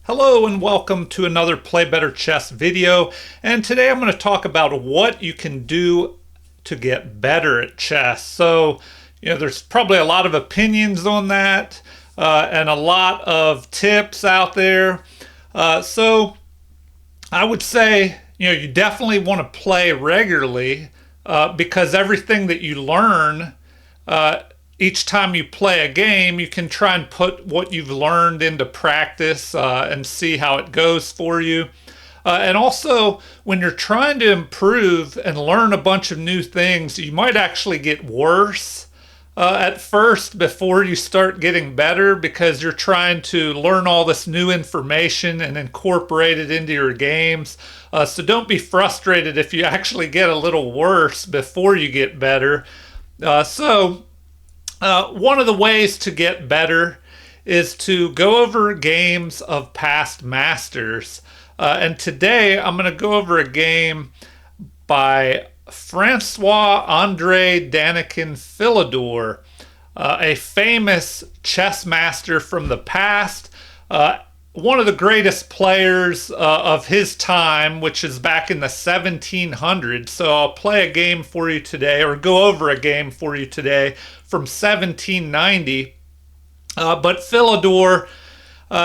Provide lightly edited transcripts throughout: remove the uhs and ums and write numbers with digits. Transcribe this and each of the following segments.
Hello and welcome to another Play Better Chess video. And today I'm going to talk about what you can do to get better at chess. There's probably a lot of opinions on that and a lot of tips out there. I would say, you definitely want to play regularly because everything that you learn each time you play a game, you can try and put what you've learned into practice and see how it goes for you. And also, when you're trying to improve and learn a bunch of new things, you might actually get worse at first before you start getting better because you're trying to learn all this new information and incorporate it into your games. So don't be frustrated if you actually get a little worse before you get better. One of the ways to get better is to go over games of past masters. And today I'm going to go over a game by Francois-André Danikin Philidor, a famous chess master from the past, one of the greatest players of his time, which is back in the 1700s. So I'll play a game for you today, or go over a game for you today from 1790. But Philidor,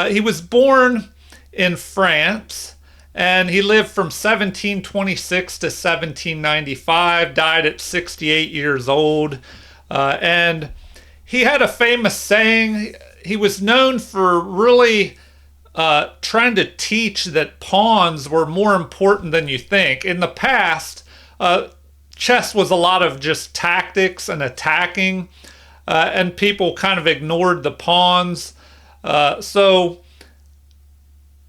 he was born in France, and he lived from 1726 to 1795, died at 68 years old. And he had a famous saying. He was known for really trying to teach that pawns were more important than you think. In the past, chess was a lot of just tactics and attacking, and people kind of ignored the pawns. So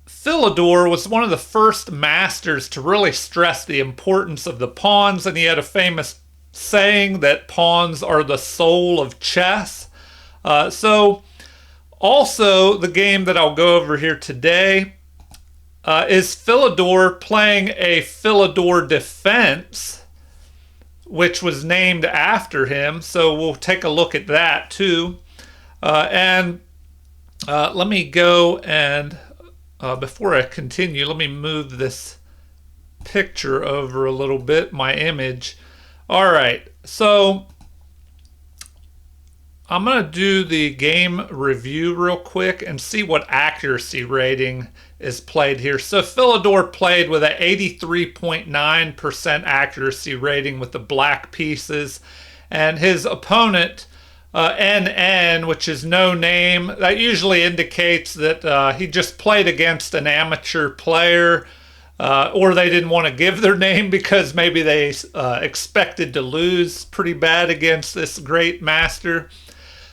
Philidor was one of the first masters to really stress the importance of the pawns, and he had a famous saying that pawns are the soul of chess. Also, the game that I'll go over here today is Philidor playing a Philidor defense, which was named after him. So we'll take a look at that too. Let me go and, before I continue, let me move this picture over a little bit, my image. All right, so I'm going to do the game review real quick and see what accuracy rating is played here. So Philidor played with an 83.9% accuracy rating with the black pieces, and his opponent, NN, which is no name, that usually indicates that he just played against an amateur player, or they didn't want to give their name because maybe they expected to lose pretty bad against this great master.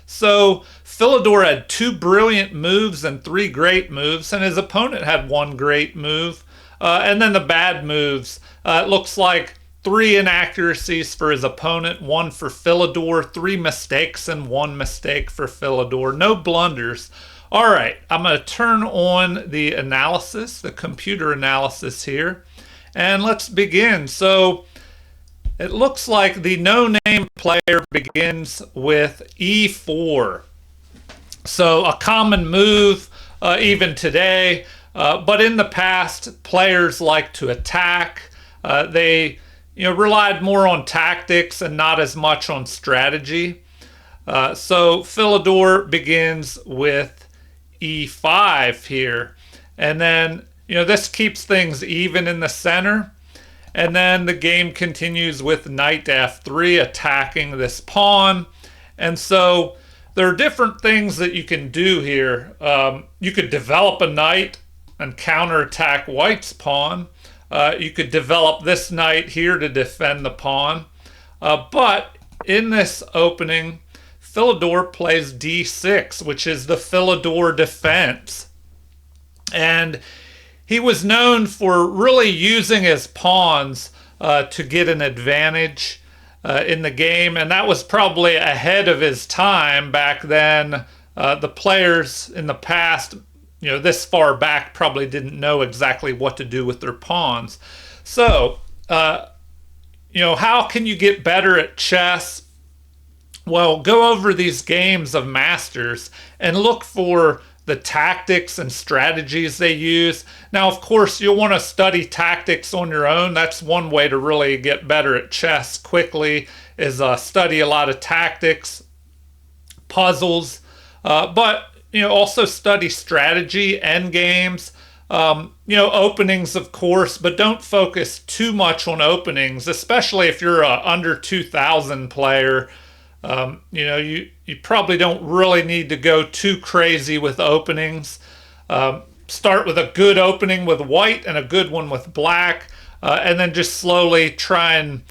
So Philidor had 2 brilliant moves and 3 great moves, and his opponent had 1 great move. And then the bad moves, it looks like 3 inaccuracies for his opponent, 1 for Philidor, 3 mistakes and 1 mistake for Philidor. No blunders. All right, I'm going to turn on the analysis, the computer analysis here, and let's begin. So it looks like the no-name player begins with e4. So a common move even today, but in the past, players like to attack. They relied more on tactics and not as much on strategy. So Philidor begins with e5 here. And then, this keeps things even in the center. And then the game continues with knight f3, attacking this pawn. And so there are different things that you can do here. You could develop a knight and counterattack white's pawn. You could develop this knight here to defend the pawn. But in this opening, Philidor plays d6, which is the Philidor defense. And he was known for really using his pawns to get an advantage in the game, and that was probably ahead of his time back then. The players in the past, this far back, probably didn't know exactly what to do with their pawns. So, how can you get better at chess? Well, go over these games of masters and look for the tactics and strategies they use. Now, of course, you'll want to study tactics on your own. That's one way to really get better at chess quickly, is study a lot of tactics, puzzles, but also study strategy, end games, openings, of course, but don't focus too much on openings, especially if you're a under 2,000 player. You probably don't really need to go too crazy with openings. Start with a good opening with white and a good one with black, and then just slowly try and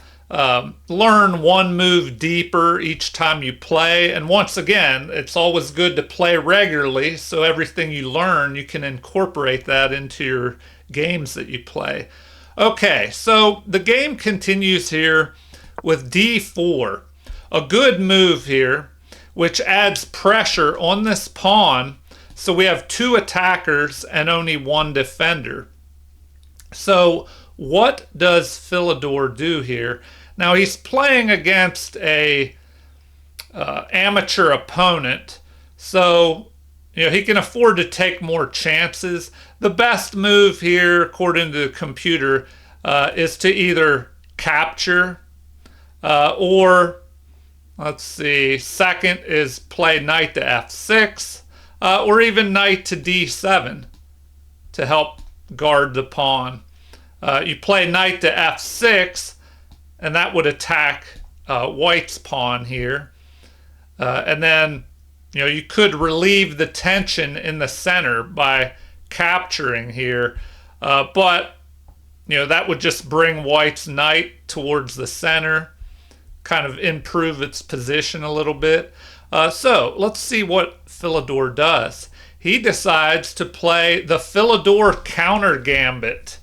learn one move deeper each time you play. And once again, it's always good to play regularly, so everything you learn, you can incorporate that into your games that you play. Okay, so the game continues here with d4. A good move here, which adds pressure on this pawn. So we have 2 attackers and only 1 defender. So what does Philidor do here? Now he's playing against a amateur opponent, so he can afford to take more chances. The best move here, according to the computer, is to either capture or, let's see, second is play knight to f6, or even knight to d7 to help guard the pawn. You play knight to f6, and that would attack white's pawn here. And then, you could relieve the tension in the center by capturing here. But, that would just bring white's knight towards the center, kind of improve its position a little bit. So let's see what Philidor does. He decides to play the Philidor counter gambit.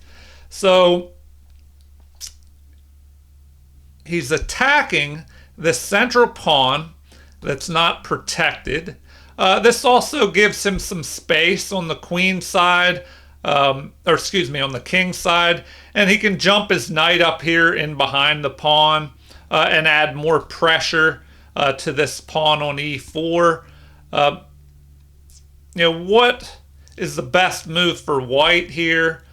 So he's attacking the central pawn that's not protected. This also gives him some space on the queen side, on the king side, and he can jump his knight up here in behind the pawn and add more pressure to this pawn on e4. What is the best move for white here?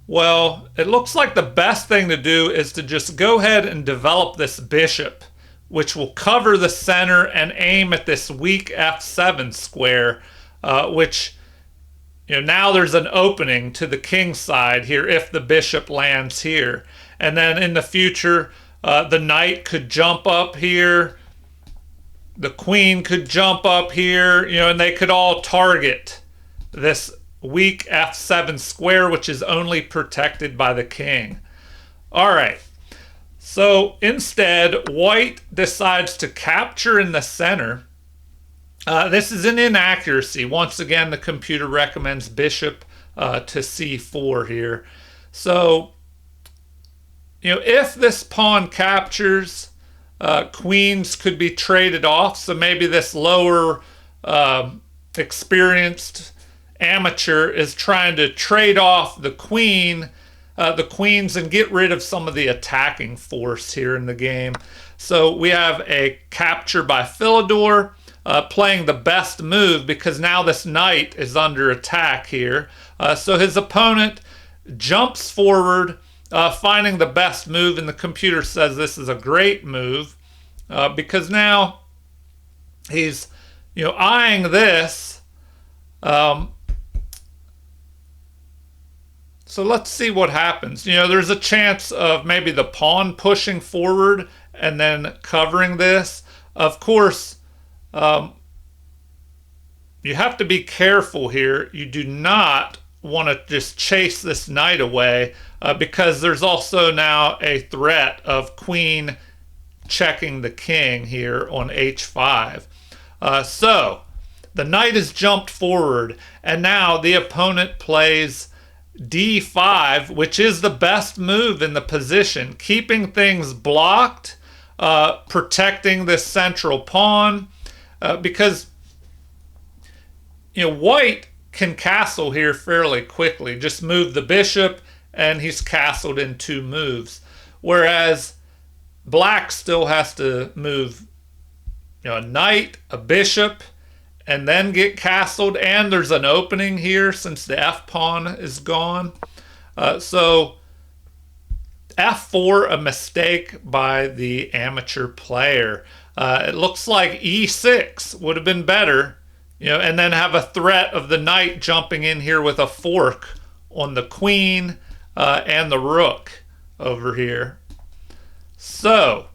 Well, it looks like the best thing to do is to just go ahead and develop this bishop, which will cover the center and aim at this weak f7 square, which, now there's an opening to the king side here if the bishop lands here. And then in the future, the knight could jump up here, the queen could jump up here, and they could all target this weak f7 square, which is only protected by the king. All right, so instead, white decides to capture in the center. This is an inaccuracy. Once again, the computer recommends bishop to c4 here. So, if this pawn captures, queens could be traded off. So maybe this lower experienced amateur is trying to trade off the queens and get rid of some of the attacking force here in the game. So we have a capture by Philidor, playing the best move because now this knight is under attack here. So his opponent jumps forward, finding the best move, and the computer says this is a great move because now he's eyeing this. So let's see what happens. There's a chance of maybe the pawn pushing forward and then covering this. Of course, you have to be careful here. You do not want to just chase this knight away because there's also now a threat of queen checking the king here on h5. So the knight has jumped forward, and now the opponent plays d5, which is the best move in the position, keeping things blocked, protecting this central pawn, because white can castle here fairly quickly. Just move the bishop and he's castled in 2 moves, whereas black still has to move a knight, a bishop, and then get castled, and there's an opening here since the f-pawn is gone. So f4, a mistake by the amateur player. It looks like e6 would have been better, and then have a threat of the knight jumping in here with a fork on the queen and the rook over here. So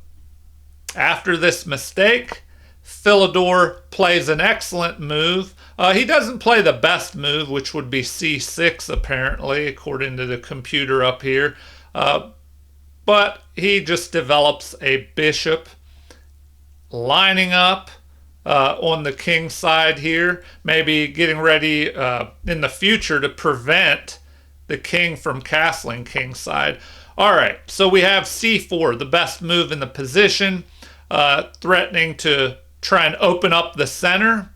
after this mistake, Philidor plays an excellent move. He doesn't play the best move, which would be c6 apparently, according to the computer up here. But he just develops a bishop lining up on the king side here, maybe getting ready in the future to prevent the king from castling king side. All right, so we have c4, the best move in the position, threatening to try and open up the center.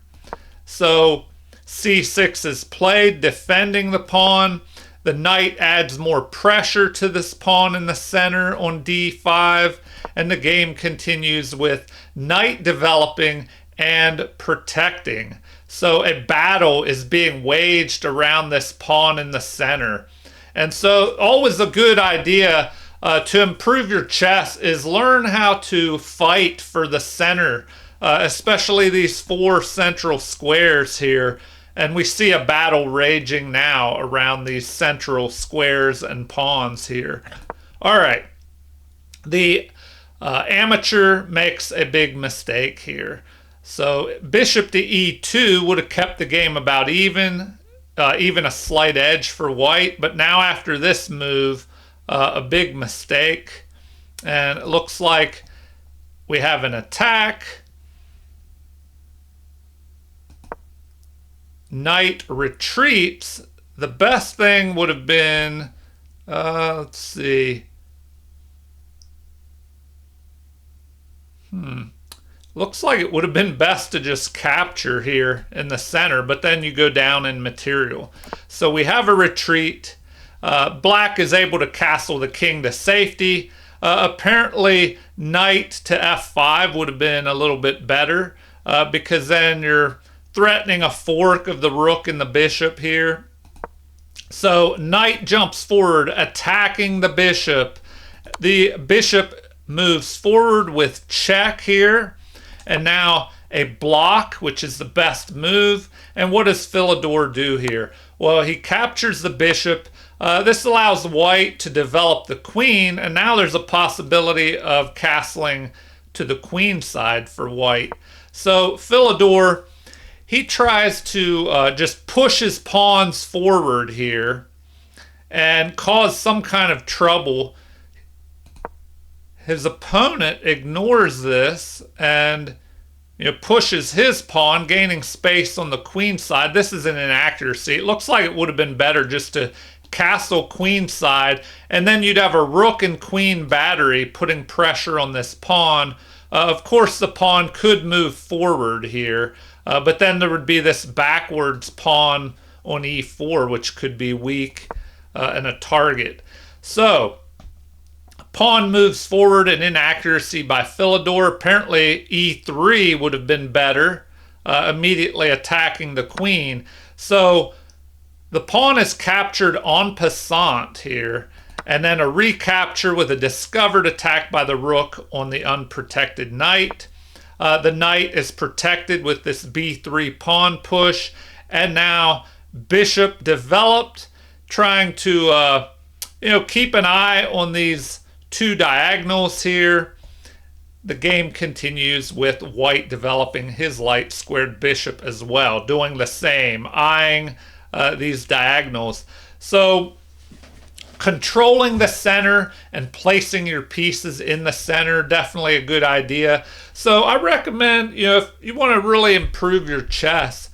So c6 is played, defending the pawn. The knight adds more pressure to this pawn in the center on d5, and the game continues with knight developing and protecting. So a battle is being waged around this pawn in the center. And so always a good idea to improve your chess is learn how to fight for the center, especially these 4 central squares here. And we see a battle raging now around these central squares and pawns here. All right. The amateur makes a big mistake here. So bishop to e2 would have kept the game about even a slight edge for white. But now after this move, a big mistake. And it looks like we have an attack. Knight retreats. The best thing would have been, let's see. Looks like it would have been best to just capture here in the center, but then you go down in material. So we have a retreat. Black is able to castle the king to safety. Apparently, knight to f5 would have been a little bit better because then you're threatening a fork of the rook and the bishop here. So knight jumps forward, attacking the bishop. The bishop moves forward with check here, and now a block, which is the best move. And what does Philidor do here? Well, he captures the bishop. This allows white to develop the queen, and now there's a possibility of castling to the queen side for white. So Philidor, he tries to just push his pawns forward here and cause some kind of trouble. His opponent ignores this and pushes his pawn, gaining space on the queen side. This is an inaccuracy. It looks like it would have been better just to castle queen side, and then you'd have a rook and queen battery putting pressure on this pawn. Of course, the pawn could move forward here, but then there would be this backwards pawn on e4, which could be weak and a target. So pawn moves forward, an inaccuracy by Philidor. Apparently e3 would have been better, immediately attacking the queen. So the pawn is captured en passant here, and then a recapture with a discovered attack by the rook on the unprotected knight. The knight is protected with this b3 pawn push, and now bishop developed, trying to keep an eye on these 2 diagonals here. The game continues with white developing his light squared bishop as well, doing the same, eyeing these diagonals. So controlling the center and placing your pieces in the center, definitely a good idea. So I recommend, if you want to really improve your chess,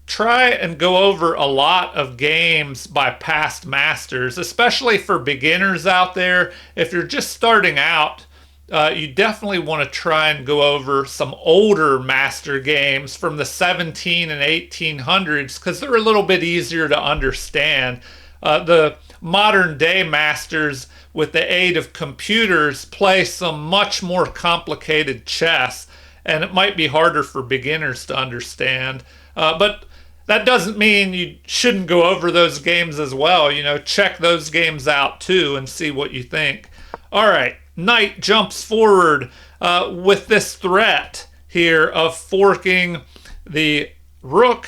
try and go over a lot of games by past masters, especially for beginners out there. If you're just starting out, you definitely want to try and go over some older master games from the 17 and 1800s because they're a little bit easier to understand. The modern day masters, with the aid of computers, play some much more complicated chess, and it might be harder for beginners to understand. But that doesn't mean you shouldn't go over those games as well. Check those games out too and see what you think. All right, knight jumps forward with this threat here of forking the rook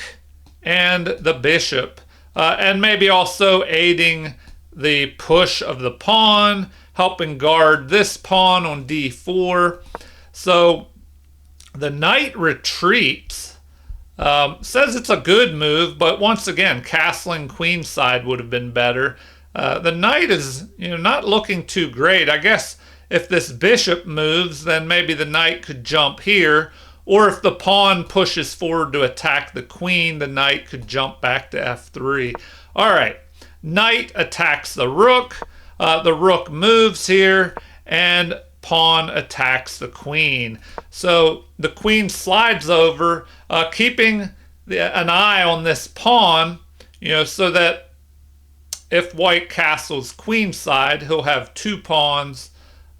and the bishop, and maybe also aiding the push of the pawn, helping guard this pawn on d4. So the knight retreats. Says it's a good move, but once again, castling queenside would have been better. The knight is not looking too great. I guess if this bishop moves, then maybe the knight could jump here, or if the pawn pushes forward to attack the queen, the knight could jump back to f3. All right, knight attacks the rook. The rook moves here, and pawn attacks the queen. So the queen slides over, keeping an eye on this pawn, so that if white castles queenside, he'll have two pawns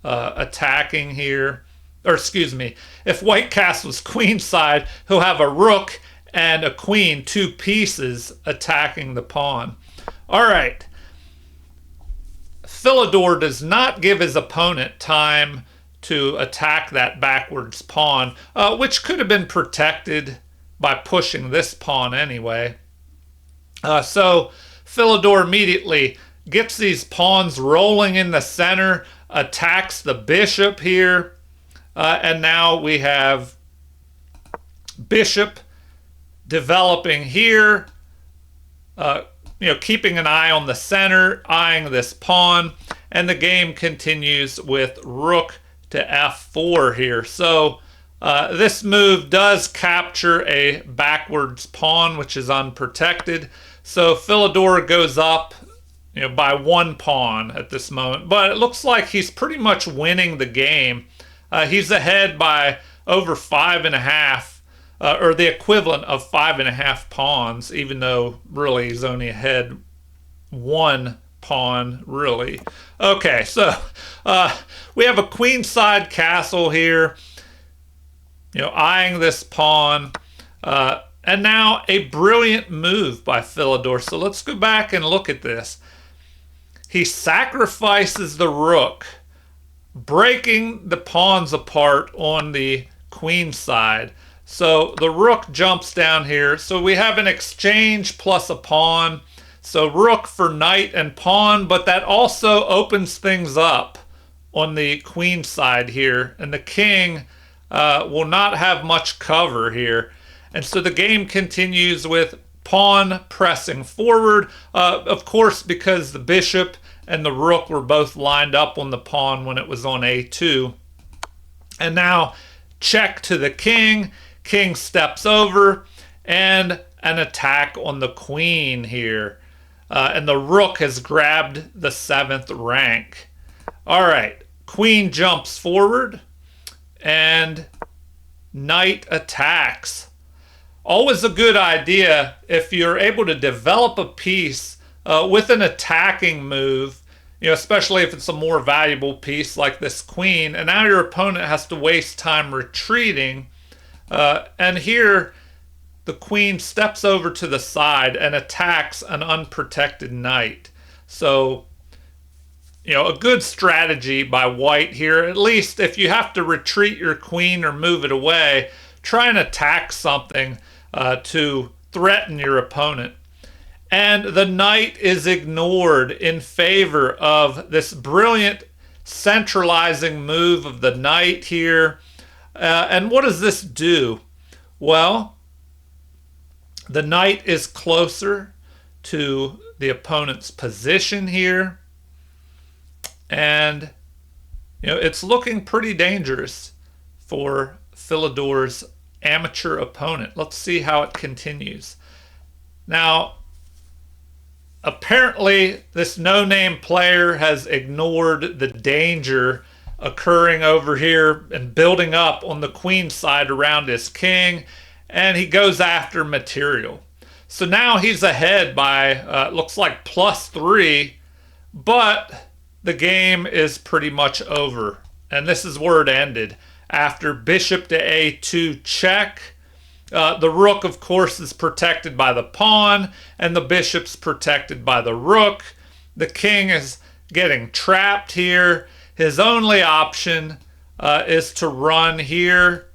attacking here. Or excuse me, if white castles queenside, he'll have a rook and a queen, two pieces attacking the pawn. All right. Philidor does not give his opponent time to attack that backwards pawn, which could have been protected by pushing this pawn anyway. So Philidor immediately gets these pawns rolling in the center, attacks the bishop here, and now we have bishop developing here, keeping an eye on the center, eyeing this pawn, and the game continues with rook to f4 here. So this move does capture a backwards pawn, which is unprotected. So Philidor goes up by one pawn at this moment, but it looks like he's pretty much winning the game. He's ahead by over 5.5, or the equivalent of 5.5 pawns, even though really he's only ahead one pawn, really. Okay, so we have a queenside castle here, eyeing this pawn, and now a brilliant move by Philidor. So let's go back and look at this. He sacrifices the rook, breaking the pawns apart on the queen side. So the rook jumps down here. So we have an exchange plus a pawn. So rook for knight and pawn, but that also opens things up on the queen side here. And the king will not have much cover here. And so the game continues with pawn pressing forward, of course, because the bishop and the rook were both lined up on the pawn when it was on a2. And now check to the king. King steps over, and an attack on the queen here. And the rook has grabbed the 7th rank. All right, queen jumps forward, and knight attacks. Always a good idea if you're able to develop a piece with an attacking move, especially if it's a more valuable piece like this queen, and now your opponent has to waste time retreating. And here the queen steps over to the side and attacks an unprotected knight. So, a good strategy by white here. At least if you have to retreat your queen or move it away, try and attack something to threaten your opponent. And the knight is ignored in favor of this brilliant centralizing move of the knight here. And what does this do? Well, the knight is closer to the opponent's position here. And, it's looking pretty dangerous for Philidor's amateur opponent. Let's see how it continues. Now, apparently, this no-name player has ignored the danger occurring over here and building up on the queen side around his king, and he goes after material. So now he's ahead by, looks like +3, but the game is pretty much over. And this is where it ended. after bishop to a2 check. The rook, of course, is protected by the pawn, and the bishop's protected by the rook. The king is getting trapped here. His only option is to run here,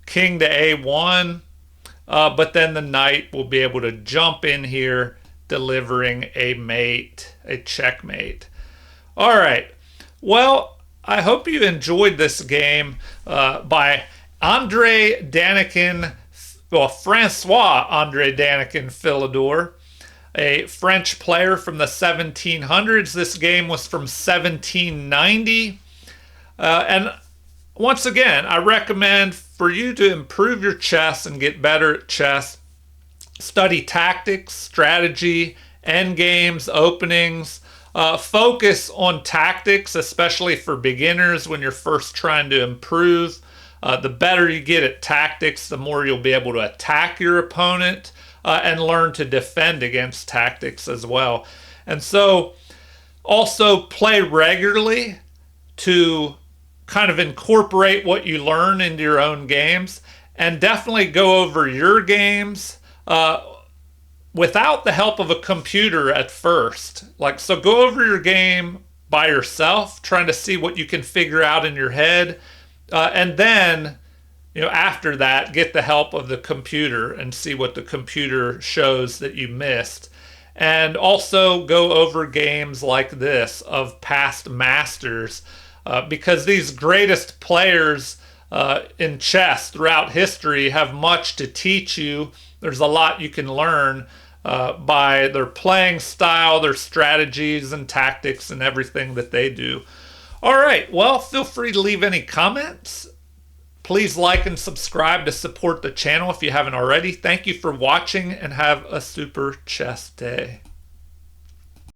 king to a1, but then the knight will be able to jump in here, delivering a mate, a checkmate. All right. Well, I hope you enjoyed this game by Andre Danikin, well, Francois Andre Danikin Philidor, a French player from the 1700s. This game was from 1790. And once again, I recommend for you to improve your chess and get better at chess, study tactics, strategy, endgames, openings. Focus on tactics, especially for beginners when you're first trying to improve. The better you get at tactics, the more you'll be able to attack your opponent and learn to defend against tactics as well. And so also play regularly to kind of incorporate what you learn into your own games, and definitely go over your games without the help of a computer at first. So go over your game by yourself, trying to see what you can figure out in your head. And then, after that, get the help of the computer and see what the computer shows that you missed. And also go over games like this of past masters, because these greatest players in chess throughout history have much to teach you. There's a lot you can learn by their playing style, their strategies and tactics and everything that they do. All right, well, feel free to leave any comments. Please like and subscribe to support the channel if you haven't already. Thank you for watching, and have a super chess day.